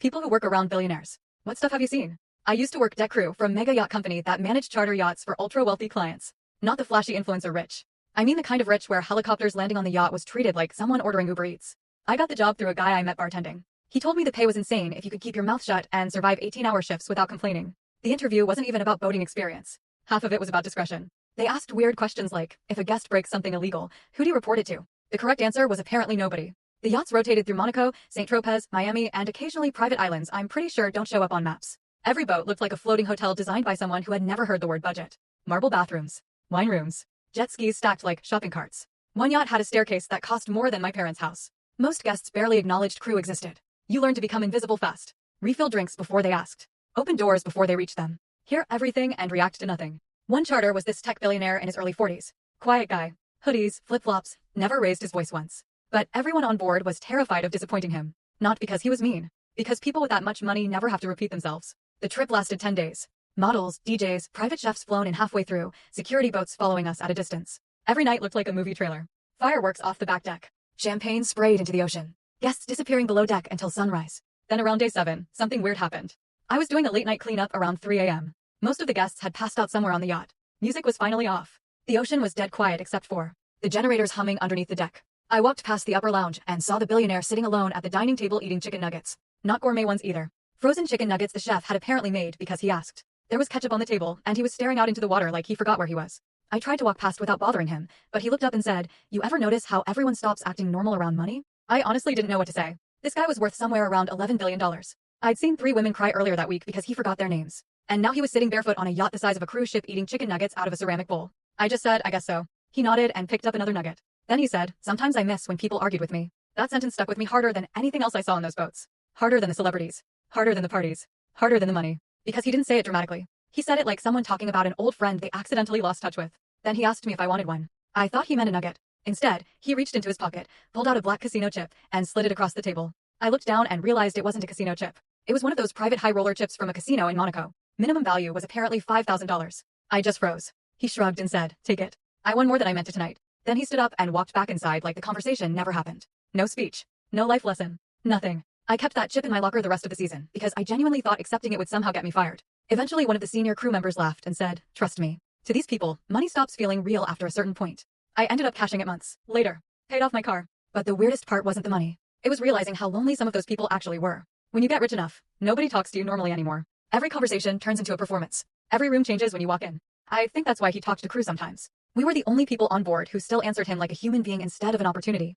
People who work around billionaires. What stuff have you seen? I used to work deck crew for a mega yacht company that managed charter yachts for ultra-wealthy clients. Not the flashy influencer rich. I mean the kind of rich where helicopters landing on the yacht was treated like someone ordering Uber Eats. I got the job through a guy I met bartending. He told me the pay was insane if you could keep your mouth shut and survive 18-hour shifts without complaining. The interview wasn't even about boating experience. Half of it was about discretion. They asked weird questions like, if a guest breaks something illegal, who do you report it to? The correct answer was apparently nobody. The yachts rotated through Monaco, St. Tropez, Miami, and occasionally private islands I'm pretty sure don't show up on maps. Every boat looked like a floating hotel designed by someone who had never heard the word budget. Marble bathrooms, wine rooms, jet skis stacked like shopping carts. One yacht had a staircase that cost more than my parents' house. Most guests barely acknowledged crew existed. You learned to become invisible fast. Refill drinks before they asked. Open doors before they reached them. Hear everything and react to nothing. One charter was this tech billionaire in his early 40s. Quiet guy. Hoodies, flip-flops, never raised his voice once. But everyone on board was terrified of disappointing him. Not because he was mean. Because people with that much money never have to repeat themselves. The trip lasted 10 days. Models, DJs, private chefs flown in halfway through, security boats following us at a distance. Every night looked like a movie trailer. Fireworks off the back deck. Champagne sprayed into the ocean. Guests disappearing below deck until sunrise. Then around day 7, something weird happened. I was doing a late-night cleanup around 3 a.m. Most of the guests had passed out somewhere on the yacht. Music was finally off. The ocean was dead quiet except for the generators humming underneath the deck. I walked past the upper lounge and saw the billionaire sitting alone at the dining table eating chicken nuggets. Not gourmet ones either. Frozen chicken nuggets the chef had apparently made because he asked. There was ketchup on the table, and he was staring out into the water like he forgot where he was. I tried to walk past without bothering him, but he looked up and said, "You ever notice how everyone stops acting normal around money?" I honestly didn't know what to say. This guy was worth somewhere around $11 billion. I'd seen 3 women cry earlier that week because he forgot their names. And now he was sitting barefoot on a yacht the size of a cruise ship eating chicken nuggets out of a ceramic bowl. I just said, I guess so. He nodded and picked up another nugget. Then he said, sometimes I miss when people argued with me. That sentence stuck with me harder than anything else I saw on those boats. Harder than the celebrities. Harder than the parties. Harder than the money. Because he didn't say it dramatically. He said it like someone talking about an old friend they accidentally lost touch with. Then he asked me if I wanted one. I thought he meant a nugget. Instead, he reached into his pocket, pulled out a black casino chip, and slid it across the table. I looked down and realized it wasn't a casino chip. It was one of those private high roller chips from a casino in Monaco. Minimum value was apparently $5,000. I just froze. He shrugged and said, "Take it. I won more than I meant to tonight." Then he stood up and walked back inside like the conversation never happened. No speech. No life lesson. Nothing. I kept that chip in my locker the rest of the season because I genuinely thought accepting it would somehow get me fired. Eventually one of the senior crew members laughed and said, "Trust me. To these people, money stops feeling real after a certain point." I ended up cashing it months later. Paid off my car. But the weirdest part wasn't the money. It was realizing how lonely some of those people actually were. When you get rich enough, nobody talks to you normally anymore. Every conversation turns into a performance. Every room changes when you walk in. I think that's why he talked to crew sometimes. We were the only people on board who still answered him like a human being instead of an opportunity.